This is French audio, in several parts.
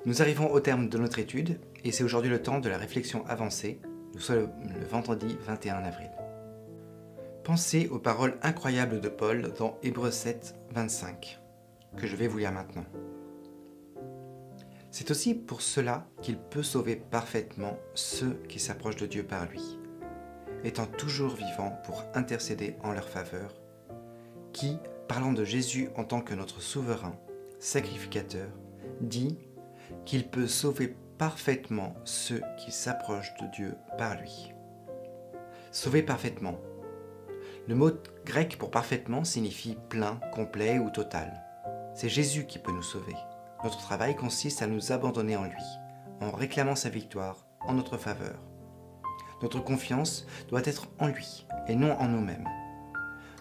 Nous arrivons au terme de notre étude et c'est aujourd'hui le temps de la réflexion avancée. Nous sommes le vendredi 21 avril. Pensez aux paroles incroyables de Paul dans Hébreux 7, 25, que je vais vous lire maintenant. C'est aussi pour cela qu'il peut sauver parfaitement ceux qui s'approchent de Dieu par lui, étant toujours vivant pour intercéder en leur faveur, qui, parlant de Jésus en tant que notre souverain, sacrificateur, dit qu'il peut sauver parfaitement ceux qui s'approchent de Dieu par lui. Sauver parfaitement. Le mot grec pour parfaitement signifie plein, complet ou total. C'est Jésus qui peut nous sauver. Notre travail consiste à nous abandonner en lui, en réclamant sa victoire en notre faveur. Notre confiance doit être en lui et non en nous-mêmes.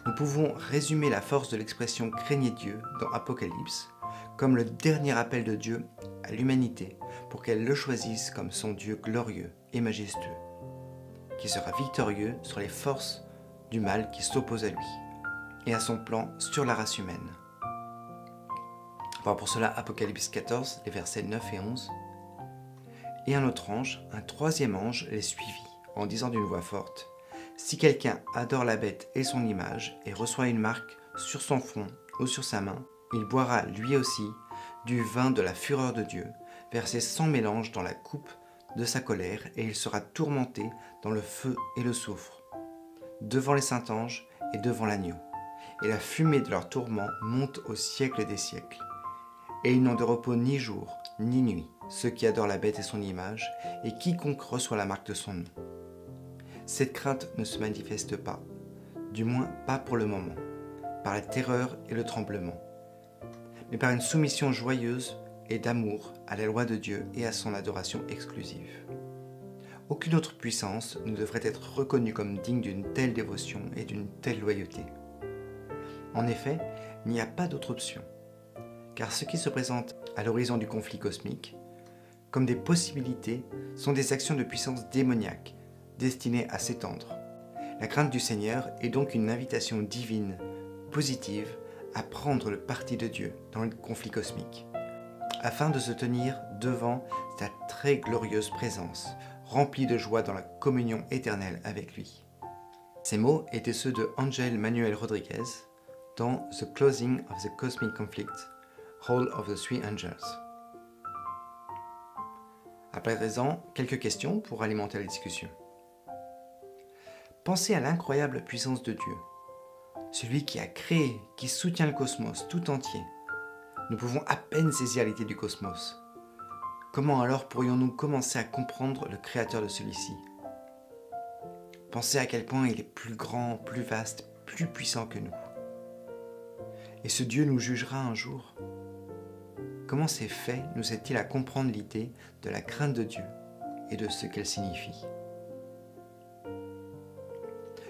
Nous pouvons résumer la force de l'expression « craignez Dieu » dans Apocalypse comme le dernier appel de Dieu à l'humanité pour qu'elle le choisisse comme son Dieu glorieux et majestueux, qui sera victorieux sur les forces du mal qui s'opposent à lui et à son plan sur la race humaine. Voir pour cela Apocalypse 14, les versets 9 et 11. Et un autre ange, un troisième ange, les suivit en disant d'une voix forte : si quelqu'un adore la bête et son image et reçoit une marque sur son front ou sur sa main, il boira lui aussi du vin de la fureur de Dieu, versé sans mélange dans la coupe de sa colère, et il sera tourmenté dans le feu et le soufre, devant les saints anges et devant l'agneau. Et la fumée de leur tourment monte au siècle des siècles. Et ils n'ont de repos ni jour ni nuit, ceux qui adorent la bête et son image, et quiconque reçoit la marque de son nom. Cette crainte ne se manifeste pas, du moins pas pour le moment, par la terreur et le tremblement, mais par une soumission joyeuse et d'amour à la loi de Dieu et à son adoration exclusive. Aucune autre puissance ne devrait être reconnue comme digne d'une telle dévotion et d'une telle loyauté. En effet, il n'y a pas d'autre option, car ce qui se présente à l'horizon du conflit cosmique, comme des possibilités, sont des actions de puissance démoniaque destinées à s'étendre. La crainte du Seigneur est donc une invitation divine, positive, à prendre le parti de Dieu dans le conflit cosmique, afin de se tenir devant sa très glorieuse présence, remplie de joie dans la communion éternelle avec lui. Ces mots étaient ceux de Ángel Manuel Rodriguez dans The Closing of the Cosmic Conflict, Hall of the Three Angels. À présent, quelques questions pour alimenter la discussion. Pensez à l'incroyable puissance de Dieu, celui qui a créé, qui soutient le cosmos tout entier. Nous pouvons à peine saisir l'idée du cosmos. Comment alors pourrions-nous commencer à comprendre le créateur de celui-ci ? Pensez à quel point il est plus grand, plus vaste, plus puissant que nous. Et ce Dieu nous jugera un jour. Comment ces faits nous aident-ils à comprendre l'idée de la crainte de Dieu et de ce qu'elle signifie ?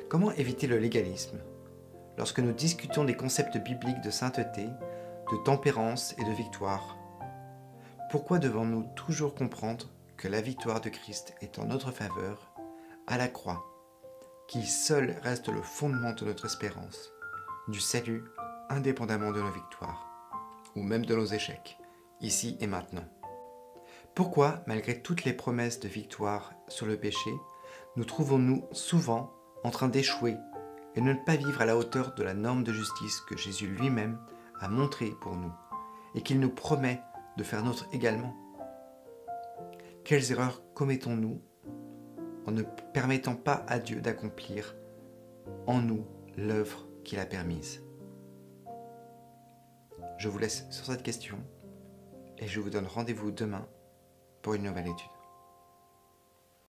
Comment éviter le légalisme lorsque nous discutons des concepts bibliques de sainteté, de tempérance et de victoire? Pourquoi devons-nous toujours comprendre que la victoire de Christ est en notre faveur, à la croix, qui seul reste le fondement de notre espérance, du salut indépendamment de nos victoires, ou même de nos échecs, ici et maintenant? Pourquoi, malgré toutes les promesses de victoire sur le péché, nous trouvons-nous souvent en train d'échouer et ne pas vivre à la hauteur de la norme de justice que Jésus lui-même a montrée pour nous et qu'il nous promet de faire nôtre également? Quelles erreurs commettons-nous en ne permettant pas à Dieu d'accomplir en nous l'œuvre qu'il a permise? Je vous laisse sur cette question et je vous donne rendez-vous demain pour une nouvelle étude.